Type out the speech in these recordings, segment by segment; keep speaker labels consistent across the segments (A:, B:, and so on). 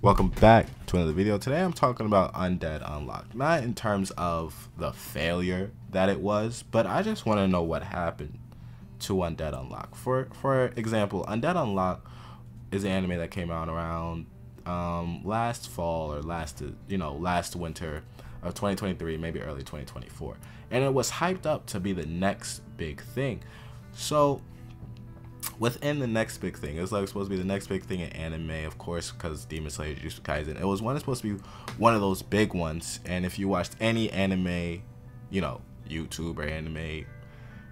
A: Welcome back to another video. Today I'm talking about Undead Unlock. Not in terms of the failure that it was, but I just want to know what happened to Undead Unlock. For example, Undead Unlock is an anime that came out around last fall or last winter of 2023, maybe early 2024. And it was hyped up to be the next big thing. So within the next big thing, it was like supposed to be the next big thing in anime, of course, because Demon Slayer, Jujutsu Kaisen. It was supposed to be one of those big ones. And if you watched any anime, YouTube or anime,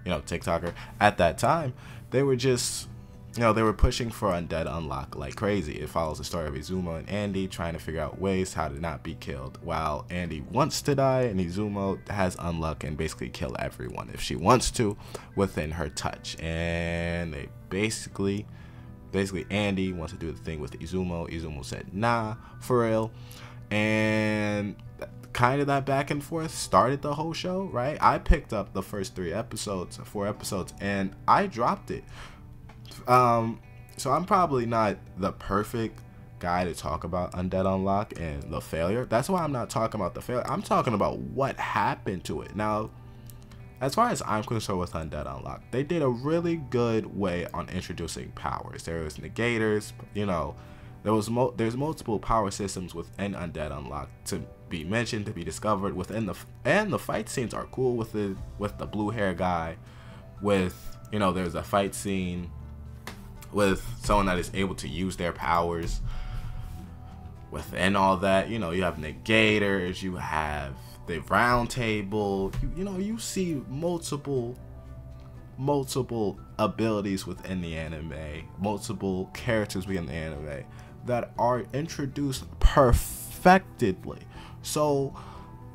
A: TikToker at that time, they were just, they were pushing for Undead Unlock like crazy. It follows the story of Izumo and Andy trying to figure out ways how to not be killed, while Andy wants to die and Izumo has unluck and basically kill everyone if she wants to within her touch. And they basically Andy wants to do the thing with Izumo. Izumo said nah, for real. And kind of that back and forth started the whole show, right? I picked up the first 4 episodes, and I dropped it. So I'm probably not the perfect guy to talk about Undead Unlock and the failure. That's why I'm not talking about the failure. I'm talking about what happened to it. Now, as far as I'm concerned with Undead Unlock, they did a really good way on introducing powers. There was negators, there's multiple power systems within Undead Unlock to be mentioned, to be discovered within and the fight scenes are cool with the blue hair guy. There's a fight scene with someone that is able to use their powers within all that. You have negators, you have the round table, you see multiple abilities within the anime, multiple characters within the anime that are introduced perfectly. So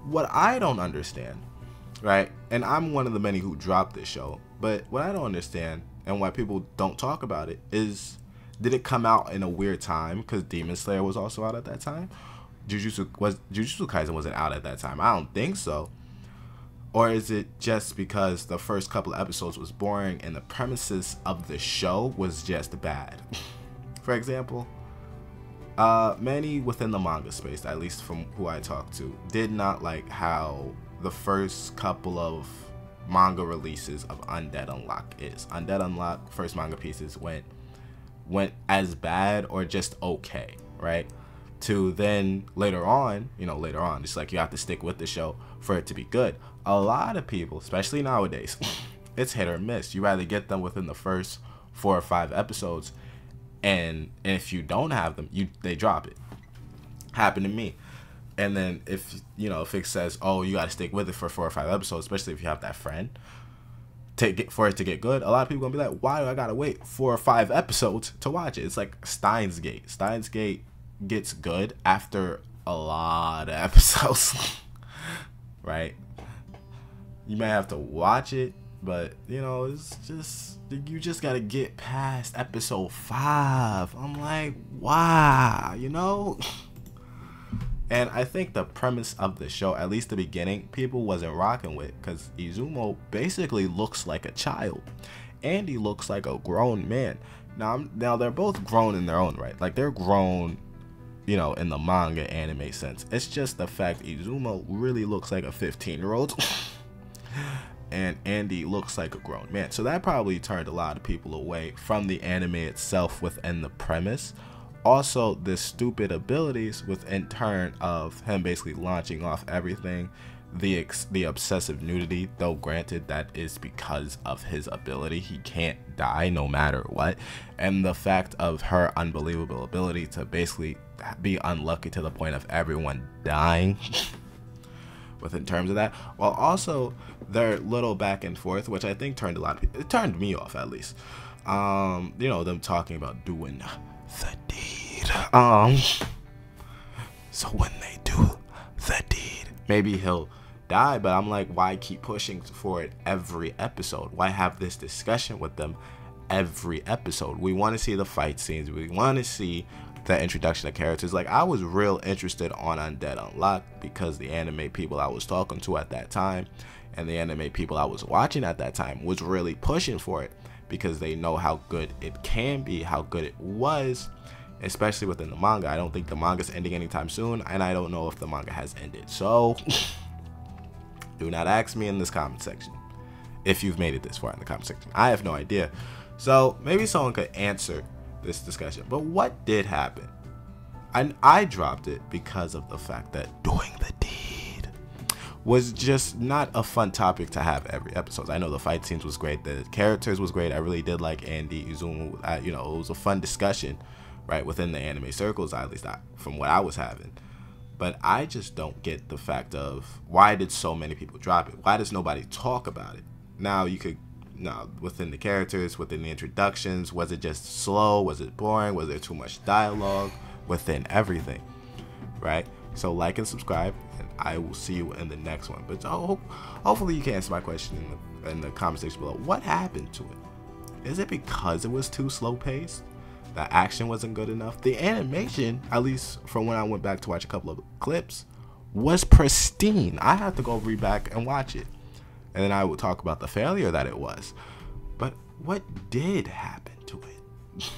A: what I don't understand, right, and I'm one of the many who dropped this show, but what I don't understand and why people don't talk about it is, did it come out in a weird time because Demon Slayer was also out at that time? Jujutsu Kaisen wasn't out at that time. I don't think so. Or is it just because the first couple of episodes was boring and the premises of the show was just bad? For example, many within the manga space, at least from who I talked to, did not like how the first couple of manga releases of Undead Unlock is. Undead Unlock first manga pieces went as bad or just okay, right? To then later on, just like you have to stick with the show for it to be good. A lot of people, especially nowadays, it's hit or miss. You rather get them within the first 4 or 5 episodes, and if you don't have them, they drop it. Happened to me. And then if it says, oh, you got to stick with it for 4 or 5 episodes, especially if you have that friend, for it to get good, a lot of people going to be like, why do I got to wait 4 or 5 episodes to watch it? It's like Steins Gate. Steins Gate gets good after a lot of episodes, right? You may have to watch it, but, it's just, you just got to get past episode 5. I'm like, wow, And I think the premise of the show, at least the beginning, people wasn't rocking with, because Izumo basically looks like a child. Andy looks like a grown man. Now they're both grown in their own right. Like, they're grown, in the manga anime sense. It's just the fact Izumo really looks like a 15-year-old. And Andy looks like a grown man. So that probably turned a lot of people away from the anime itself within the premise. Also, the stupid abilities within turn of him basically launching off everything, the obsessive nudity, though granted that is because of his ability, he can't die no matter what, and the fact of her unbelievable ability to basically be unlucky to the point of everyone dying within terms of that, while also their little back and forth, which I think turned a lot of people, it turned me off at least, them talking about doing the deed. So when they do the deed, maybe he'll die, but I'm like, why keep pushing for it every episode? Why have this discussion with them every episode? We want to see the fight scenes. We want to see the introduction of characters. Like, I was real interested on Undead Unlock because the anime people I was talking to at that time and the anime people I was watching at that time was really pushing for it because they know how good it can be, how good it was, especially within the manga. I don't think the manga's ending anytime soon, and I don't know if the manga has ended. So do not ask me in this comment section if you've made it this far in the comment section. I have no idea. So maybe someone could answer this discussion. But what did happen? And I dropped it because of the fact that doing the deed was just not a fun topic to have every episode. I know the fight scenes was great, the characters was great. I really did like Andy Izumo. You know, it was a fun discussion, right, within the anime circles, at least from what I was having. But I just don't get the fact of why did so many people drop it? Why does nobody talk about it? Now you could, within the characters, within the introductions, was it just slow? Was it boring? Was there too much dialogue? Within everything, right? So like and subscribe, and I will see you in the next one. But hopefully you can answer my question in the comment section below. What happened to it? Is it because it was too slow paced? The action wasn't good enough? The animation, at least from when I went back to watch a couple of clips, was pristine. I have to go read back and watch it, and then I will talk about the failure that it was. But what did happen to it?